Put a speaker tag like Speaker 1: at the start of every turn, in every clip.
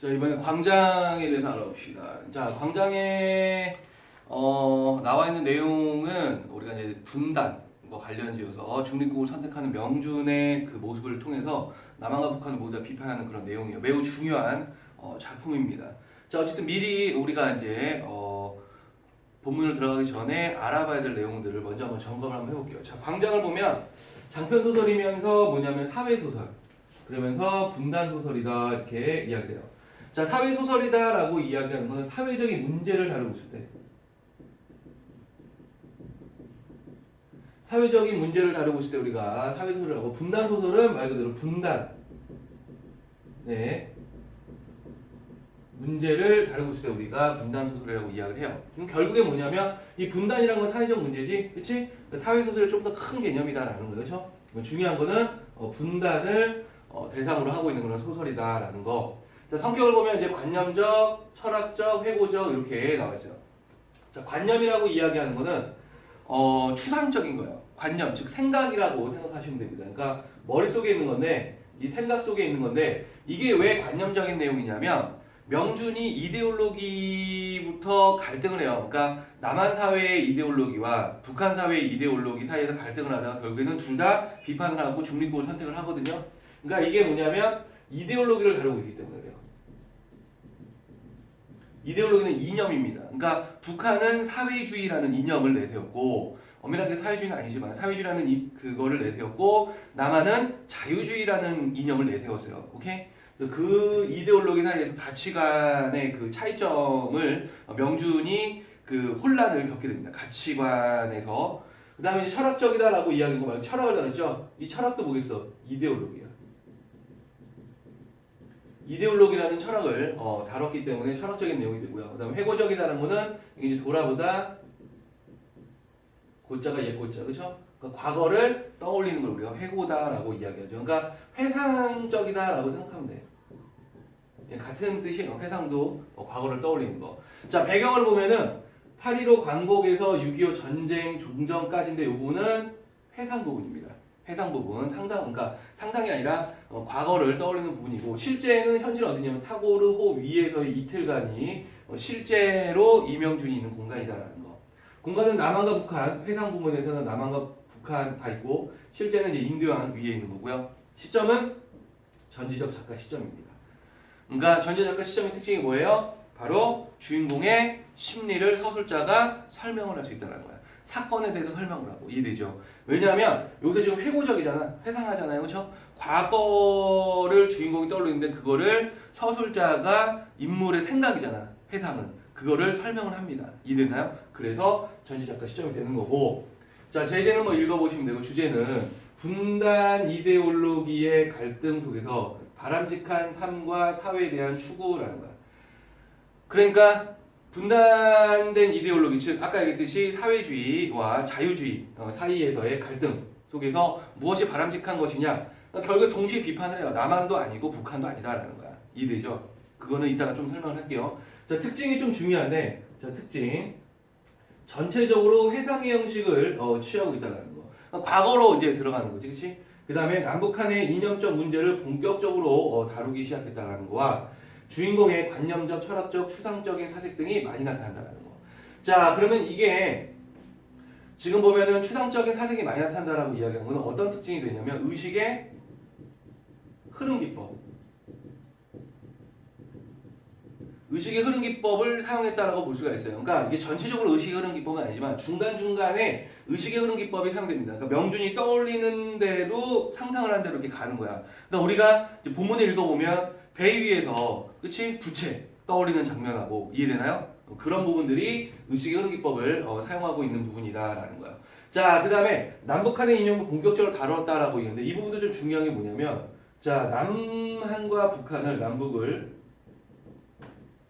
Speaker 1: 자, 이번에 광장에 대해서 알아봅시다. 자, 광장에 나와 있는 내용은 우리가 이제 분단과 관련지어서 중립국을 선택하는 명준의 그 모습을 통해서 남한과 북한을 모두 다 비판하는 그런 내용이에요. 매우 중요한 작품입니다. 자, 어쨌든 미리 우리가 이제 본문을 들어가기 전에 알아봐야 될 내용들을 먼저 한번 점검을 한번 해볼게요. 자, 광장을 보면 장편 소설이면서 뭐냐면 사회 소설, 그러면서 분단 소설이다 이렇게 이야기를 해요. 자, 사회 소설이다라고 이야기하는 것은 사회적인 문제를 다루고 있을 때, 사회적인 문제를 다루고 있을 때 우리가 사회 소설을 하고, 분단 소설은 말 그대로 분단, 네, 문제를 다루고 있을 때 우리가 분단 소설이라고 이야기를 해요. 그럼 결국에 뭐냐면 이 분단이라는 건 사회적 문제지, 그렇지? 사회 소설이 좀 더 큰 개념이다라는 거죠. 중요한 거는 분단을 대상으로 하고 있는 그런 소설이다라는 거. 자, 성격을 보면 이제 관념적, 철학적, 회고적 이렇게 나와 있어요. 자, 관념이라고 이야기하는 거는 추상적인 거예요. 관념, 즉 생각이라고 생각하시면 됩니다. 그러니까 머릿속에 있는 건데, 이 생각 속에 있는 건데, 이게 왜 관념적인 내용이냐면 명준이 이데올로기부터 갈등을 해요. 그러니까 남한 사회의 이데올로기와 북한 사회의 이데올로기 사이에서 갈등을 하다가 결국에는 둘 다 비판을 하고 중립국을 선택을 하거든요. 그러니까 이게 뭐냐면 이데올로기를 다루고 있기 때문에 그래요. 이데올로기는 이념입니다. 그러니까 북한은 사회주의라는 이념을 내세웠고, 엄밀하게 사회주의는 아니지만 사회주의라는 그거를 내세웠고, 남한은 자유주의라는 이념을 내세웠어요. 오케이? 그래서 그 이데올로기 사이에서 가치관의 그 차이점을 명준이 그 혼란을 겪게 됩니다. 가치관에서. 그 다음에 이제 철학적이다라고 이야기한 거 말고 철학을 다뤘죠? 이 철학도 뭐겠어? 이데올로기야. 이데올로기라는 철학을 다뤘기 때문에 철학적인 내용이 되고요. 그 다음에 회고적이다라는 거는 이게 이제 돌아보다 고자가 옛고자, 그렇죠? 그러니까 과거를 떠올리는 걸 우리가 회고다라고 이야기하죠. 그러니까 회상적이다라고 생각하면 돼. 같은 뜻이에요. 회상도 과거를 떠올리는 거. 자, 배경을 보면은 8.15 광복에서 6.25 전쟁 종전까지인데 이 부분은 회상 부분입니다. 해상 부분, 그러니까 상상이 아니라 과거를 떠올리는 부분이고, 실제는 현실은 어디냐면 타고르호 위에서의 이틀간이 실제로 이명준이 있는 공간이다라는 거. 공간은 남한과 북한, 해상 부분에서는 남한과 북한 다 있고, 실제는 이제 인도양 위에 있는 거고요. 시점은 전지적 작가 시점입니다. 그러니까 전지적 작가 시점의 특징이 뭐예요? 바로 주인공의 심리를 서술자가 설명을 할 수 있다는 거야. 사건에 대해서 설명을 하고. 이해되죠? 왜냐하면 여기서 지금 회고적이잖아. 회상하잖아요. 그렇죠? 과거를 주인공이 떠올리는데 그거를 서술자가 인물의 생각이잖아. 회상은. 그거를 설명을 합니다. 이해되나요? 그래서 전지작가 시점이 되는 거고. 자, 제재는 뭐 읽어보시면 되고, 주제는 분단 이데올로기의 갈등 속에서 바람직한 삶과 사회에 대한 추구라는 거야. 그러니까 분단된 이데올로기, 즉 아까 얘기했듯이 사회주의와 자유주의 사이에서의 갈등 속에서 무엇이 바람직한 것이냐, 결국에 동시에 비판을 해요. 남한도 아니고 북한도 아니다라는 거야. 이해되죠? 그거는 이따가 좀 설명을 할게요. 자, 특징이 좀 중요한데, 자, 특징 전체적으로 회상의 형식을 취하고 있다는 거. 과거로 이제 들어가는 거지, 그렇지? 그 다음에 남북한의 이념적 문제를 본격적으로 다루기 시작했다는 거와 주인공의 관념적, 철학적, 추상적인 사색 등이 많이 나타난다는 거. 자, 그러면 이게 지금 보면은 추상적인 사색이 많이 나타난다라고 이야기한 거는 어떤 특징이 되냐면 의식의 흐름 기법. 의식의 흐름 기법을 사용했다라고 볼 수가 있어요. 그러니까 이게 전체적으로 의식의 흐름 기법은 아니지만 중간중간에 의식의 흐름 기법이 사용됩니다. 그러니까 명준이 떠올리는 대로 상상을 한 대로 이렇게 가는 거야. 그러니까 우리가 이제 본문을 읽어보면 배 위에서, 그치? 부채 떠올리는 장면하고, 이해되나요? 그런 부분들이 의식의 흐름 기법을 사용하고 있는 부분이다라는 거야. 자, 그 다음에 남북한의 이념을 본격적으로 다뤘다라고 얘기하는데 이 부분도 좀 중요한 게 뭐냐면, 자, 남한과 북한을, 남북을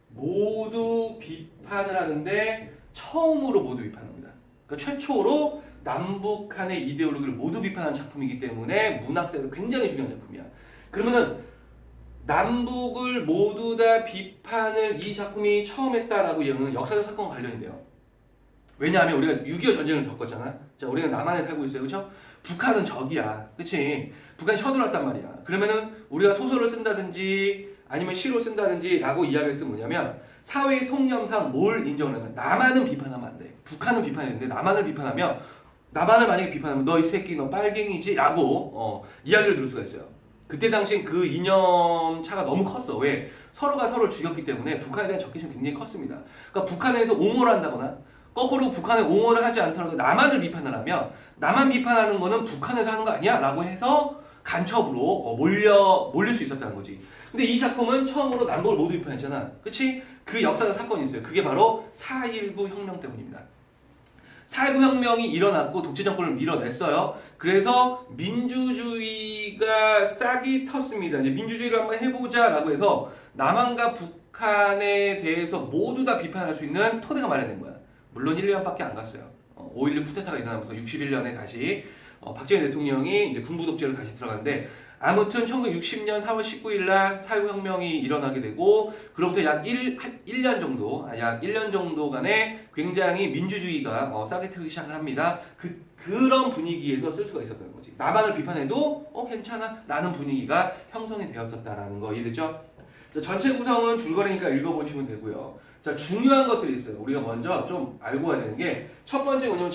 Speaker 1: 모두 비판을 하는데 처음으로 모두 비판합니다. 그러니까 최초로 남북한의 이데올로기를 모두 비판한 작품이기 때문에 문학사에서 굉장히 중요한 작품이야. 그러면은 남북을 모두 다 비판을 이 작품이 처음 했다라고 얘기하는 역사적 사건과 관련이 돼요. 왜냐하면 우리가 6.25 전쟁을 겪었잖아. 자, 우리는 남한에 살고 있어요. 그렇죠? 북한은 적이야. 그치? 북한이 쳐들어왔단 말이야. 그러면은 우리가 소설을 쓴다든지 아니면 시로 쓴다든지 라고 이야기를 쓰면 뭐냐면 사회의 통념상 뭘 인정을 하면 남한은 비판하면 안 돼. 북한은 비판했는데 남한을 비판하면 남한을 만약에 비판하면 너 이 새끼 너 빨갱이지 라고 이야기를 들을 수가 있어요. 그때 당시엔 그 이념 차가 너무 컸어. 왜? 서로가 서로를 죽였기 때문에 북한에 대한 적개심이 굉장히 컸습니다. 그러니까 북한에서 옹호를 한다거나 거꾸로 북한에 옹호를 하지 않더라도 남한을 비판을 하면 남한 비판하는 거는 북한에서 하는 거 아니야? 라고 해서 간첩으로 몰릴 수 있었다는 거지. 근데 이 작품은 처음으로 남북을 모두 비판했잖아. 그치? 그 역사적 사건이 있어요. 그게 바로 4.19 혁명 때문입니다. 4.19 혁명이 일어났고 독재 정권을 밀어냈어요. 그래서 민주주의가 싹이 텄습니다. 이제 민주주의를 한번 해보자라고 해서 남한과 북한에 대해서 모두 다 비판할 수 있는 토대가 마련된 거야. 물론 1년밖에 안 갔어요. 5.16 쿠데타가 일어나면서 61년에 다시 박정희 대통령이 이제 군부 독재로 다시 들어갔는데 아무튼 1960년 4월 19일 날 4.19 혁명이 일어나게 되고 그로부터 약 1년 정도간에 굉장히 민주주의가 싹이 트기 시작을 합니다. 그런 분위기에서 쓸 수가 있었다는 거지. 남한을 비판해도 괜찮아 라는 분위기가 형성이 되었었다라는 거 이해됐죠? 전체 구성은 줄거리니까 읽어보시면 되고요. 자, 중요한 것들이 있어요. 우리가 먼저 좀 알고 가야 되는 게 첫 번째 뭐냐면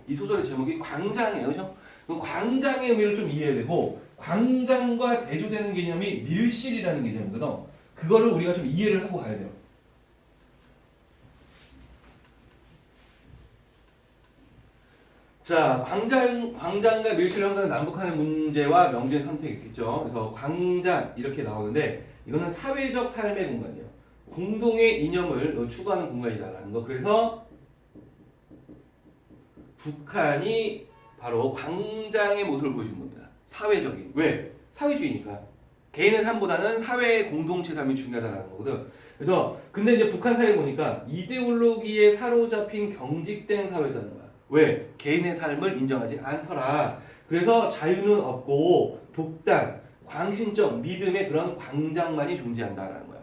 Speaker 1: 이 소설의 제목이 광장이에요. 그렇죠? 그럼 광장의 의미를 좀 이해해야 되고 광장과 대조되는 개념이 밀실이라는 개념이거든. 그거를 우리가 좀 이해를 하고 가야 돼요. 자, 광장과 밀실을 형성하는 남북한의 문제와 명주의 선택이 있겠죠. 그래서 광장 이렇게 나오는데 이거는 사회적 삶의 공간이에요. 공동의 이념을 추구하는 공간이다라는 거. 그래서 북한이 바로 광장의 모습을 보여주는 겁니다. 사회적인. 왜? 사회주의니까. 개인의 삶보다는 사회 공동체 삶이 중요하다는 거거든. 그래서 근데 이제 북한 사회를 보니까 이데올로기에 사로잡힌 경직된 사회다는 거야. 왜? 개인의 삶을 인정하지 않더라. 그래서 자유는 없고 독단, 광신적, 믿음의 그런 광장만이 존재한다라는 거야.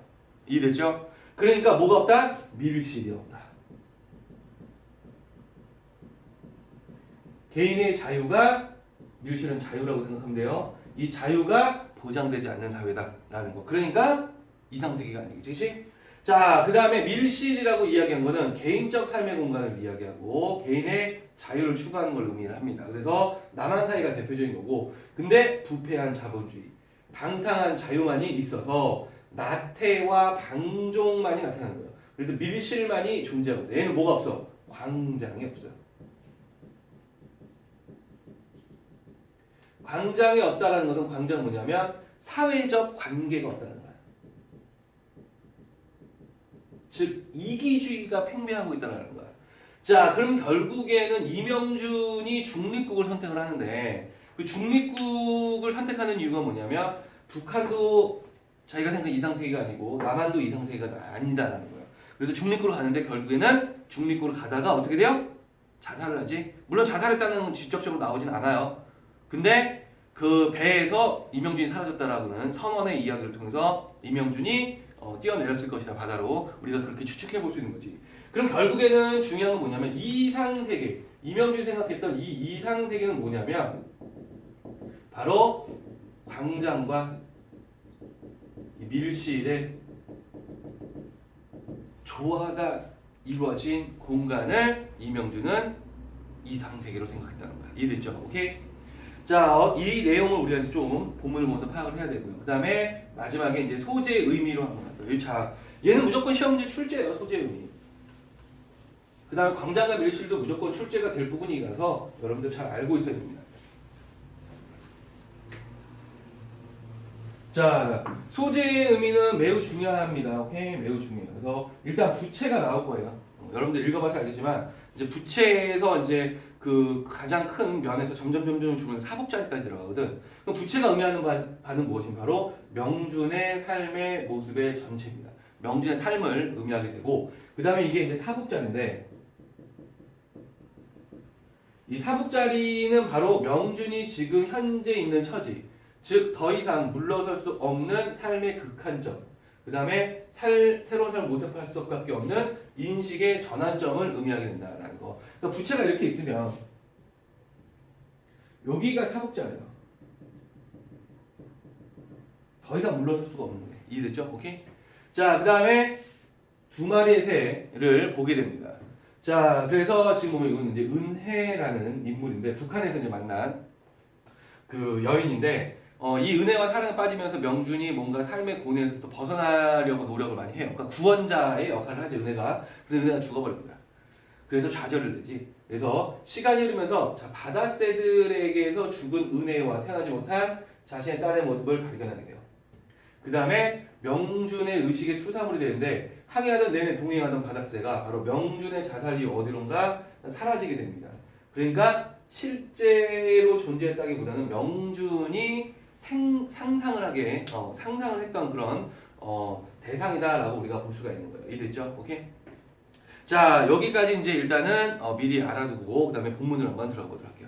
Speaker 1: 이해되죠? 그러니까 뭐가 없다? 밀실이 없다. 개인의 자유가 밀실은 자유라고 생각하면 돼요. 이 자유가 보장되지 않는 사회다라는 거. 그러니까 이상세계가 아니겠지, 그치? 자, 그 다음에 밀실이라고 이야기한 거는 개인적 삶의 공간을 이야기하고 개인의 자유를 추구하는 걸 의미를 합니다. 그래서 남한 사회가 대표적인 거고, 근데 부패한 자본주의, 방탕한 자유만이 있어서 나태와 방종만이 나타나는 거예요. 그래서 밀실만이 존재하고, 얘는 뭐가 없어? 광장이 없어요. 광장이 없다라는 것은 광장은 뭐냐면 사회적 관계가 없다는 거야. 즉 이기주의가 팽배하고 있다는 거야. 자, 그럼 결국에는 이명준이 중립국을 선택을 하는데 그 중립국을 선택하는 이유가 뭐냐면 북한도 자기가 생각한 이상세계가 아니고 남한도 이상세계가 아니다라는 거야. 그래서 중립국으로 가는데 결국에는 중립국으로 가다가 어떻게 돼요? 자살을 하지. 물론 자살했다는 건 직접적으로 나오진 않아요. 근데 그 배에서 이명준이 사라졌다라고는 선원의 이야기를 통해서 이명준이 뛰어내렸을 것이다 바다로 우리가 그렇게 추측해 볼 수 있는 거지. 그럼 결국에는 중요한 건 뭐냐면 이상세계, 이명준이 생각했던 이 이상세계는 뭐냐면 바로 광장과 밀실의 조화가 이루어진 공간을 이명준은 이상세계로 생각했다는 거야. 이해됐죠? 오케이? 자, 이 내용을 우리가 좀 본문을 보면서 파악을 해야 되고요. 그 다음에 마지막에 이제 소재의 의미로 한번 할 거예요. 자, 얘는 무조건 시험 문제 출제예요. 소재의 의미. 그 다음에 광장과 밀실도 무조건 출제가 될 부분이라서 여러분들 잘 알고 있어야 됩니다. 자, 소재의 의미는 매우 중요합니다. 오케이? 매우 중요해요. 그래서 일단 부채가 나올 거예요. 여러분들 읽어봐서 알겠지만 이제 부채에서 이제 그 가장 큰 면에서 점점 주면 사복자리까지 들어가거든. 그럼 부채가 의미하는 바는 무엇인가? 바로 명준의 삶의 모습의 전체입니다. 명준의 삶을 의미하게 되고 그 다음에 이게 이제 사복자리인데 이 사복자리는 바로 명준이 지금 현재 있는 처지, 즉 더 이상 물러설 수 없는 삶의 극한점, 그 다음에 새로운 삶을 모색할 수밖에 없는 인식의 전환점을 의미하게 된다는 거. 그러니까 부채가 이렇게 있으면 여기가 사복자예요. 더 이상 물러설 수가 없는데. 이해됐죠? 오케이? 자, 그 다음에 두 마리의 새를 보게 됩니다. 자, 그래서 지금 보면 이거는 이제 은혜라는 인물인데 북한에서 이제 만난 그 여인인데 이 은혜와 사랑에 빠지면서 명준이 뭔가 삶의 고뇌에서부터 벗어나려고 노력을 많이 해요. 그러니까 구원자의 역할을 하죠, 은혜가. 그래서 은혜가 죽어버립니다. 그래서 좌절을 되지. 그래서 시간이 흐르면서 자, 바다새들에게서 죽은 은혜와 태어나지 못한 자신의 딸의 모습을 발견하게 돼요. 그 다음에 명준의 의식의 투사물이 되는데 항해하던 내내 동행하던 바닷새가 바로 명준의 자살이 어디론가 사라지게 됩니다. 그러니까 실제로 존재했다기보다는 명준이 상상을 했던 그런 대상이다라고 우리가 볼 수가 있는 거예요. 이해됐죠? 오케이? 자, 여기까지 이제 일단은 미리 알아두고 그다음에 본문을 한번 들어보도록 할게요.